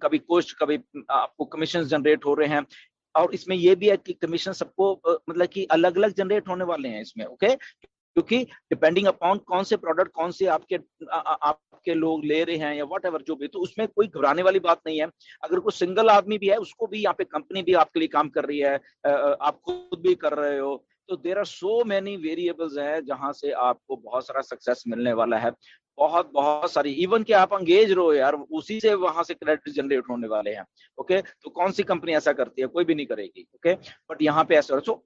कभी कुछ, कभी आपको कमीशन जनरेट हो रहे हैं, और इसमें ये भी है कि कमीशन सबको मतलब कि अलग अलग जनरेट होने वाले हैं इसमें। ओके, क्योंकि डिपेंडिंग अपॉन कौन से प्रोडक्ट कौन से आपके लोग ले रहे हैं या वट एवर जो भी, तो उसमें कोई घबराने वाली बात नहीं है। अगर कोई सिंगल आदमी भी है उसको भी यहाँ पे कंपनी भी आपके लिए काम कर रही है, आप खुद भी कर रहे हो, तो there are so many variables हैं जहां से आपको बहुत सारा सक्सेस मिलने वाला है, बहुत बहुत सारी, इवन कि आप अंगेज रहो यार, उसी से वहां से क्रेडिट जनरेट होने वाले हैं। ओके, तो कौन सी कंपनी ऐसा करती है, कोई भी नहीं करेगी। ओके, बट यहाँ पे ऐसा, सो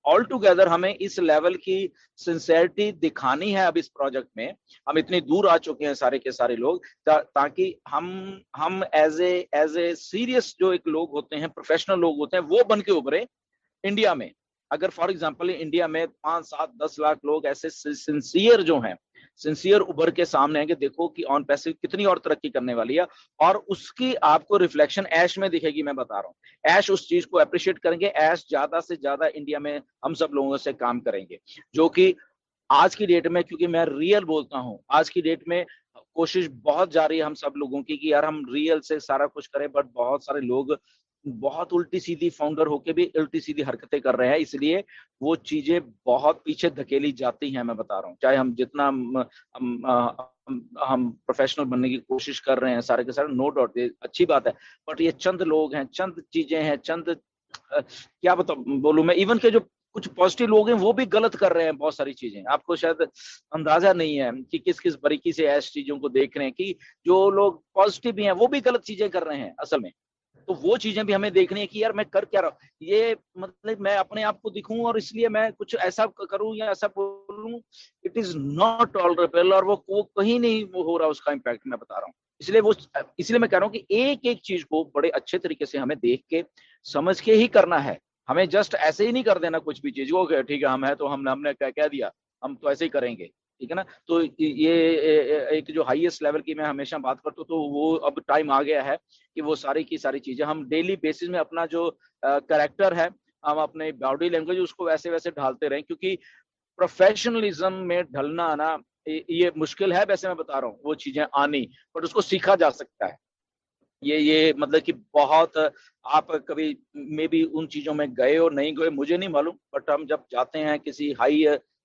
ऑल टुगेदर हमें इस लेवल की सिंसेरिटी दिखानी है अब इस प्रोजेक्ट में, हम इतनी दूर आ चुके हैं सारे के सारे लोग, ताकि हम एज ए सीरियस जो एक लोग होते हैं, प्रोफेशनल लोग होते हैं, वो बन के उभरे इंडिया में। अगर फॉर एग्जांपल इंडिया में 5, 7, 10 लाख लोग ऐसे सिंसियर जो हैं, सिंसियर उभर के सामने है कि देखो कि ऑन पैसिव कितनी और तरक्की करने वाली है, और उसकी आपको रिफ्लेक्शन ऐश में दिखेगी, मैं बता रहा हूँ। ऐश उस चीज को अप्रिशिएट करेंगे, ऐश ज्यादा से ज्यादा इंडिया में हम सब लोगों से काम करेंगे, जो कि आज की डेट में, क्योंकि मैं रियल बोलता हूँ, आज की डेट में कोशिश बहुत जा रही है हम सब लोगों की कि यार हम रियल से सारा कुछ करें, बट बहुत सारे लोग बहुत उल्टी सीधी फाउंडर होके भी उल्टी सीधी हरकतें कर रहे हैं, इसलिए वो चीजें बहुत पीछे धकेली जाती हैं, मैं बता रहा हूँ। चाहे हम जितना हम प्रोफेशनल बनने की कोशिश कर रहे हैं सारे के सारे, नो डाउट ये अच्छी बात है, बट ये चंद लोग हैं, चंद चीजें हैं, चंद क्या बोलूं मैं, इवन के जो कुछ पॉजिटिव लोग हैं वो भी गलत कर रहे हैं बहुत सारी चीजें, आपको शायद अंदाजा नहीं है कि किस किस बारीकी से ऐसी चीजों को देख रहे हैं कि जो लोग पॉजिटिव भी हैं वो भी गलत चीजें कर रहे हैं असल में। तो वो चीजें भी हमें देखनी है कि यार मैं कर क्या रहा हूँ, ये मतलब मैं अपने आप को दिखूं और इसलिए मैं कुछ ऐसा करूं या ऐसा बोलूं, इट इज नॉट टॉलरेबल, और वो कहीं नहीं वो हो रहा उसका इम्पैक्ट, मैं बता रहा हूँ। इसलिए मैं कह रहा हूँ कि एक एक चीज को बड़े अच्छे तरीके से हमें देख के समझ के ही करना है, हमें जस्ट ऐसे ही नहीं कर देना कुछ भी चीज को, ठीक है हम है तो हमने कह दिया हम तो ऐसे ही करेंगे, ठीक है ना। तो ये एक जो हाईएस्ट लेवल की मैं हमेशा बात करता हूँ, तो वो अब टाइम आ गया है कि वो सारी की सारी चीजें हम डेली बेसिस में अपना जो करेक्टर है, हम अपने बॉडी लैंग्वेज उसको वैसे वैसे ढालते रहें, क्योंकि प्रोफेशनलिज्म में ढलना ना ये मुश्किल है, वैसे मैं बता रहा हूँ वो चीजें आनी, बट उसको सीखा जा सकता है। ये मतलब कि बहुत, आप कभी मे बी उन चीजों में गए और नहीं गए मुझे नहीं मालूम, बट हम जब जाते हैं किसी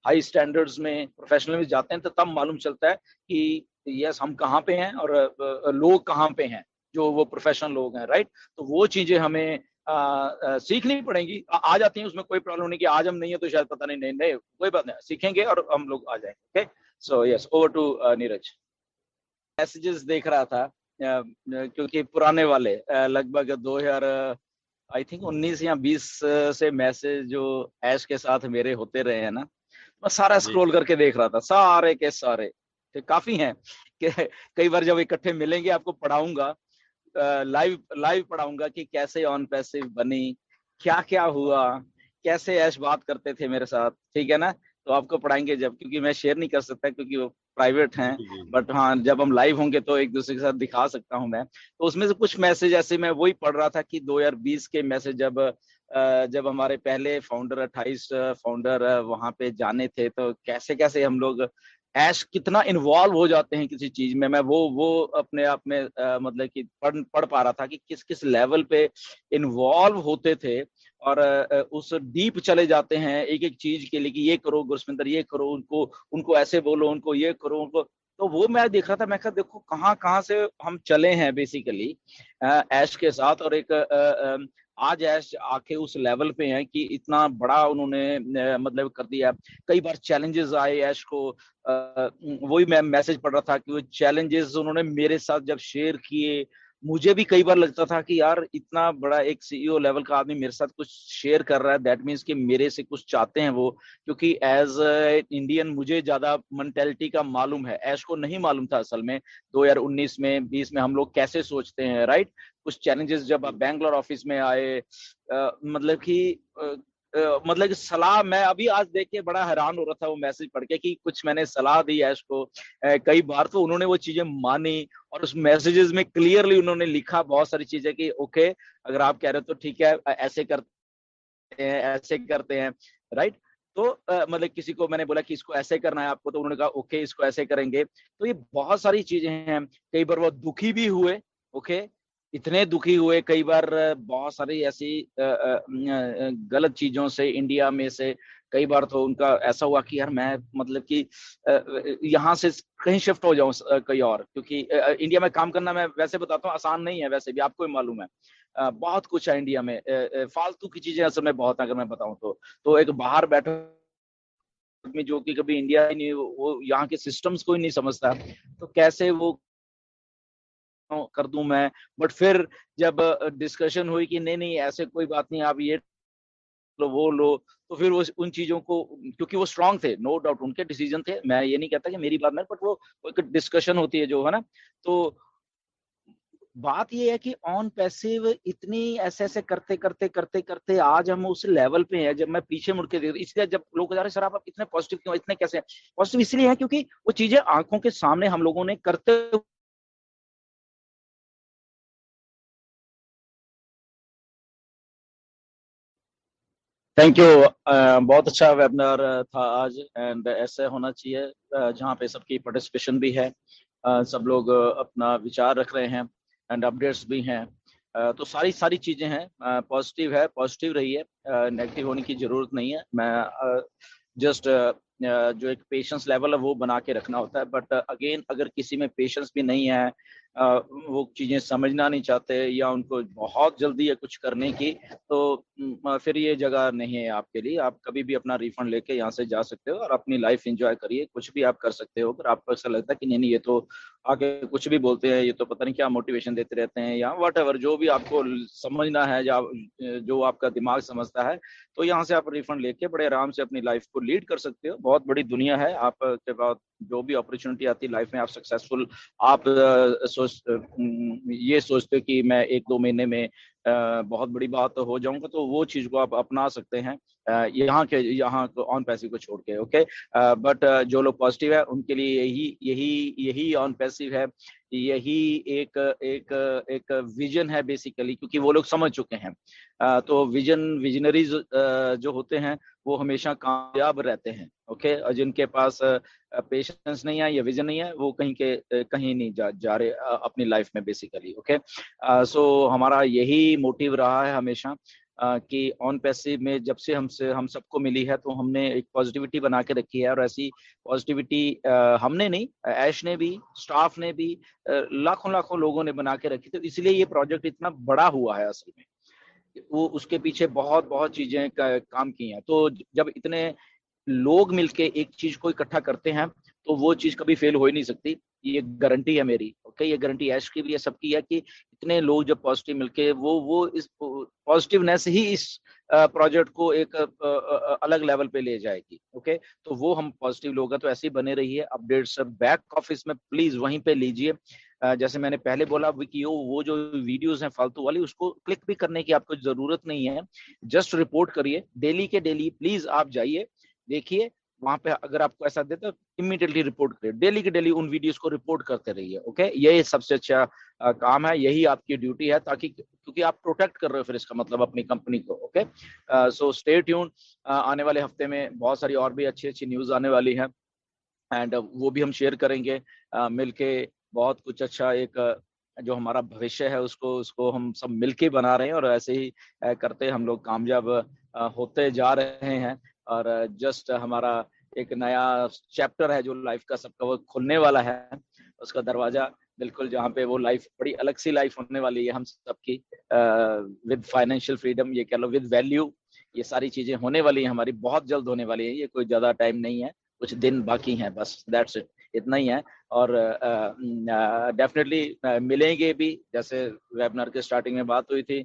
हाई स्टैंडर्ड्स में प्रोफेशनल में जाते हैं तो तब मालूम चलता है कि यस हम कहाँ पे हैं और लोग कहाँ पे हैं, जो वो प्रोफेशनल लोग हैं, राइट। तो वो चीजें हमें सीखनी पड़ेंगी, आ जाती हैं, उसमें कोई प्रॉब्लम नहीं कि आज हम नहीं है तो शायद पता नहीं, नहीं कोई बात नहीं, सीखेंगे और हम लोग आ जाएंगे। Okay, so yes, over to Neeraj. Messages देख रहा था क्योंकि पुराने वाले लगभग 2000 आई थिंक 19 या 20 से मैसेज जो ऐश के साथ मेरे होते रहे हैं ना, मैं सारा स्क्रॉल करके देख रहा था, सारे के सारे, तो काफी हैं कि कई बार जब इकट्ठे मिलेंगे आपको पढ़ाऊंगा, लाइव पढ़ाऊंगा कि कैसे ऑन पैसिव बनी, क्या क्या हुआ, कैसे ऐश बात करते थे मेरे साथ, ठीक है ना। तो आपको पढ़ाएंगे जब, क्योंकि मैं शेयर नहीं कर सकता क्योंकि वो प्राइवेट हैं, बट हाँ जब हम लाइव होंगे तो एक दूसरे के साथ दिखा सकता हूँ मैं। तो उसमें से कुछ मैसेज ऐसे, मैं वही पढ़ रहा था कि 2020 के मैसेज जब हमारे पहले फाउंडर 28 फाउंडर वहां पे जाने थे, तो कैसे कैसे हम लोग ऐश कितना इन्वॉल्व हो जाते हैं किसी चीज में, मैं वो अपने आप में मतलब कि पढ़ पा रहा था कि किस किस लेवल पे इन्वॉल्व होते थे, और उस डीप चले जाते हैं एक एक चीज के लिए कि ये करो गुरस्मिंदर, ये करो, उनको ऐसे बोलो, उनको ये करो, उनको, तो वो मैं देख रहा था, मैं कहा देखो कहाँ कहाँ से हम चले हैं बेसिकली ऐश के साथ, और एक आज ऐश आके उस लेवल पे हैं कि इतना बड़ा उन्होंने मतलब कर दिया। कई बार चैलेंजेस आए ऐश को, वही मैं मैसेज पढ़ रहा था कि वो चैलेंजेस उन्होंने मेरे साथ जब शेयर किए, मुझे भी कई बार लगता था कि यार इतना बड़ा एक सीईओ लेवल का आदमी मेरे साथ कुछ शेयर कर रहा है, दैट मीन्स कि मेरे से कुछ चाहते हैं वो, क्योंकि एज इंडियन मुझे ज्यादा मेंटेलिटी का मालूम है, ऐश को नहीं मालूम था असल में 2019 में 20 में हम लोग कैसे सोचते हैं, राइट। कुछ चैलेंजेस जब आप बैंगलोर ऑफिस में आए, मतलब कि मतलब कि सलाह, मैं अभी आज देख के बड़ा हैरान हो रहा था वो मैसेज पढ़ के कि कुछ मैंने सलाह दी ऐश को, कई बार तो उन्होंने वो चीजें मानी, और उस मैसेजेस में क्लियरली उन्होंने लिखा बहुत सारी चीजें कि ओके अगर आप कह रहे हो तो ठीक है, ऐसे करते हैं, ऐसे करते हैं, राइट। तो मतलब किसी को मैंने बोला कि इसको ऐसे करना है आपको, तो उन्होंने कहा ओके इसको ऐसे करेंगे। तो ये बहुत सारी चीजें हैं। कई बार वो दुखी भी हुए, ओके, इतने दुखी हुए कई बार, बहुत सारी ऐसी गलत चीजों से इंडिया में से। कई बार तो उनका ऐसा हुआ कि यार मैं मतलब कि यहाँ से कहीं शिफ्ट हो जाऊं कहीं और, क्योंकि इंडिया में काम करना, मैं वैसे बताता हूँ आसान नहीं है, वैसे भी आपको भी मालूम है। बहुत कुछ है इंडिया में, फालतू की चीजें असल में बहुत है, अगर मैं बताऊं तो एक बाहर बैठे आदमी जो कि कभी इंडिया ही नहीं, वो यहाँ के सिस्टम्स को ही नहीं समझता, तो कैसे वो कर दूं मैं। बट फिर जब डिस्कशन हुई कि नहीं नहीं ऐसे कोई बात नहीं, आप ये लो वो लो, तो फिर वो उन चीजों को, क्योंकि वो स्ट्रांग थे, नो डाउट उनके डिसीजन थे, मैं ये नहीं कहता कि मेरी बात नहीं, बट वो एक डिस्कशन होती है जो है ना। तो बात ये है कि ऑन पैसिव इतनी ऐसे ऐसे करते करते करते करते आज हम उस लेवल पे हैं, जब मैं पीछे मुड़ के देख, इसलिए जब लोग कह रहे सर आप इतने पॉजिटिव क्यों, इतने कैसे पॉजिटिव, इसलिए है क्योंकि वो चीजें आंखों के सामने हम लोगों ने करते। Thank you. बहुत अच्छा वेबिनार था आज, एंड ऐसे होना चाहिए जहाँ पे सबकी पार्टिसिपेशन भी है, सब लोग अपना विचार रख रहे हैं, एंड अपडेट्स भी हैं। तो सारी सारी चीजें हैं, पॉजिटिव है, पॉजिटिव रहिए, नेगेटिव होने की जरूरत नहीं है। मैं जस्ट जो एक पेशेंस लेवल है वो बना के रखना होता है, बट अगेन अगर किसी में पेशेंस भी नहीं है, वो चीजें समझना नहीं चाहते, या उनको बहुत जल्दी है कुछ करने की, तो फिर ये जगह नहीं है आपके लिए। आप कभी भी अपना रिफंड लेके यहाँ से जा सकते हो और अपनी लाइफ एंजॉय करिए, कुछ भी आप कर सकते हो। अगर आपको ऐसा लगता है कि नहीं नहीं ये तो आगे कुछ भी बोलते हैं, ये तो पता नहीं क्या मोटिवेशन देते रहते हैं, या वट एवर जो भी आपको समझना है, या जो आपका दिमाग समझता है, तो यहाँ से आप रिफंड लेके बड़े आराम से अपनी लाइफ को लीड कर सकते हो। बहुत बड़ी दुनिया है, आपके पास जो भी अपॉर्चुनिटी आती है लाइफ में, आप सक्सेसफुल, आप ये सोचते हो कि मैं 1-2 महीने में बहुत बड़ी बात हो जाऊंगा, तो वो चीज को आप अपना सकते हैं यहाँ ऑन पैसिव को छोड़ के, ओके। बट जो लोग पॉजिटिव है उनके लिए यही यही यही ऑन पैसिव है, यही एक एक एक विजन है बेसिकली, क्योंकि वो लोग समझ चुके हैं। तो विजनरीज जो होते हैं वो हमेशा कामयाब रहते हैं, ओके। और जिनके पास पेशेंस नहीं है या विजन नहीं है, वो कहीं नहीं जा रहे अपनी लाइफ में बेसिकली, ओके। सो हमारा यही मोटिव रहा है हमेशा, कि ऑन पैसिव में जब से हम सबको मिली है, तो हमने एक पॉजिटिविटी बना के रखी है, और ऐसी पॉजिटिविटी हमने नहीं, ऐश ने भी, स्टाफ ने भी, लाखों लाखों लोगों ने बना के रखी, तो इसलिए ये प्रोजेक्ट इतना बड़ा हुआ है असल में। वो उसके पीछे बहुत बहुत चीजें काम की हैं। तो जब इतने लोग मिलके एक चीज को इकट्ठा करते हैं, तो वो चीज कभी फेल हो ही नहीं सकती। ये गारंटी है मेरी, ओके। ये गारंटी ऐश की भी है, सबकी है, कि इतने लोग जब पॉजिटिव मिलके वो इस पॉजिटिवनेस ही इस प्रोजेक्ट को एक अलग लेवल पे ले जाएगी, ओके। तो वो हम पॉजिटिव लोग हैं, तो ऐसे ही बने रहिए। अपडेट्स बैक ऑफिस में प्लीज वहीं पे लीजिए। जैसे मैंने पहले बोला, विकियो वो जो वीडियोस हैं फालतू वाली, उसको क्लिक भी करने की आपको जरूरत नहीं है। जस्ट रिपोर्ट करिए डेली के डेली, प्लीज आप जाइए, देखिए वहां पे, अगर आपको ऐसा देता इमीडिएटली रिपोर्ट करिए, डेली की डेली उन वीडियोस को रिपोर्ट करते रहिए, ओके। ये सबसे अच्छा काम है, यही आपकी ड्यूटी है, ताकि क्योंकि आप प्रोटेक्ट कर रहे हो फिर इसका मतलब अपनी कंपनी को, ओके। सो स्टे ट्यून, आने वाले हफ्ते में बहुत सारी और भी अच्छी अच्छी न्यूज आने वाली है, एंड वो भी हम शेयर करेंगे मिलके। बहुत कुछ अच्छा एक जो हमारा भविष्य है उसको उसको हम सब मिलके बना रहे हैं, और ऐसे ही करते हम लोग कामयाब होते जा रहे हैं। और जस्ट हमारा एक नया चैप्टर है जो लाइफ का सबका, वो खुलने वाला है, उसका दरवाजा बिल्कुल, जहाँ पे वो लाइफ बड़ी अलग सी लाइफ होने वाली है हम सबकी, विद फाइनेंशियल फ्रीडम, ये कह लो विद वैल्यू। ये सारी चीजें होने वाली है हमारी, बहुत जल्द होने वाली है, ये कोई ज्यादा टाइम नहीं है, कुछ दिन बाकी हैं बस, दैट्स इट। इतना ही है। और डेफिनेटली मिलेंगे भी, जैसे वेबिनार के स्टार्टिंग में बात हुई थी,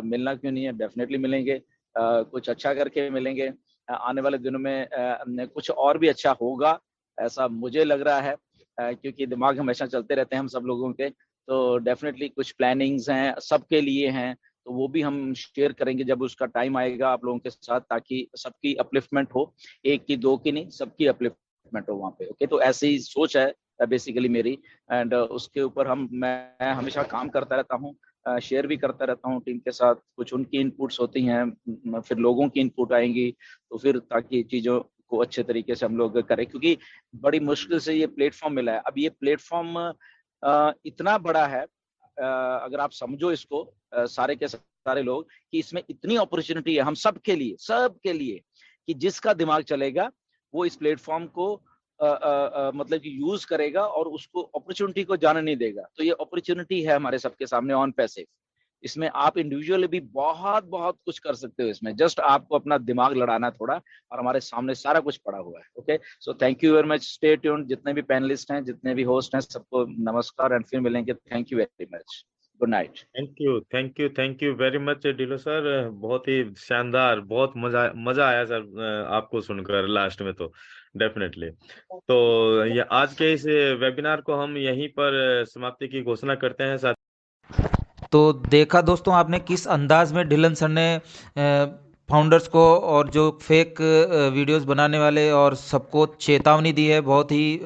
मिलना क्यों नहीं है, डेफिनेटली मिलेंगे, कुछ अच्छा करके मिलेंगे। आने वाले दिनों में कुछ और भी अच्छा होगा, ऐसा मुझे लग रहा है, क्योंकि दिमाग हमेशा चलते रहते हैं हम सब लोगों के। तो डेफिनेटली कुछ प्लानिंग्स हैं, सबके लिए हैं, तो वो भी हम शेयर करेंगे जब उसका टाइम आएगा आप लोगों के साथ, ताकि सबकी अपलिफ्टमेंट हो, एक की दो की नहीं, सबकी अपलिफ्टमेंट हो वहाँ पे। ओके, तो ऐसी सोच है बेसिकली मेरी, एंड उसके ऊपर मैं हमेशा काम करता रहता हूँ, शेयर भी करता रहता हूँ टीम के साथ। कुछ उनकी इनपुट्स होती हैं, फिर लोगों की इनपुट आएंगी, तो फिर ताकि चीज़ों को अच्छे तरीके से हम लोग करें, क्योंकि बड़ी मुश्किल से ये प्लेटफॉर्म मिला है। अब ये प्लेटफॉर्म इतना बड़ा है, अगर आप समझो इसको, सारे के सारे लोग, कि इसमें इतनी अपॉर्चुनिटी है हम सबके लिए कि जिसका दिमाग चलेगा वो इस प्लेटफॉर्म को मतलब कि यूज करेगा और उसको अपॉर्चुनिटी को जाने नहीं देगा। तो ये अपॉर्चुनिटी है हमारे सबके सामने ऑन पैसिव। इसमें आप इंडिविजुअली भी बहुत बहुत कुछ कर सकते हो, इसमें जस्ट आपको अपना दिमाग लड़ाना है थोड़ा, और हमारे सामने सारा कुछ पड़ा हुआ है। Okay, so thank you very much, stay tuned. जितने भी पैनलिस्ट हैं, जितने भी होस्ट हैं, सबको नमस्कार, एंड फिर मिलेंगे। Thank you very much, good night. Thank you very much डिलो सर, बहुत ही शानदार, बहुत मजा मजा आया सर आपको सुनकर लास्ट में तो डेफिनेटली। तो ये आज के इस वेबिनार को हम यहीं पर समाप्ति की घोषणा करते हैं साथ। तो देखा दोस्तों आपने किस अंदाज में ढिल्लन सर ने फाउंडर्स को और जो फेक वीडियोस बनाने वाले और सबको चेतावनी दी है। बहुत ही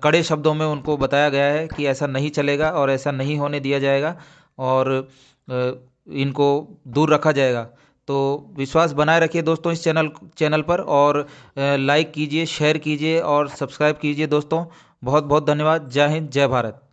कड़े शब्दों में उनको बताया गया है कि ऐसा नहीं चलेगा और ऐसा नहीं होने दिया जाएगा और इनको दूर रखा जाएगा। तो विश्वास बनाए रखिए दोस्तों इस चैनल पर, और लाइक कीजिए, शेयर कीजिए और सब्सक्राइब कीजिए दोस्तों। बहुत बहुत धन्यवाद। जय हिंद, जय भारत।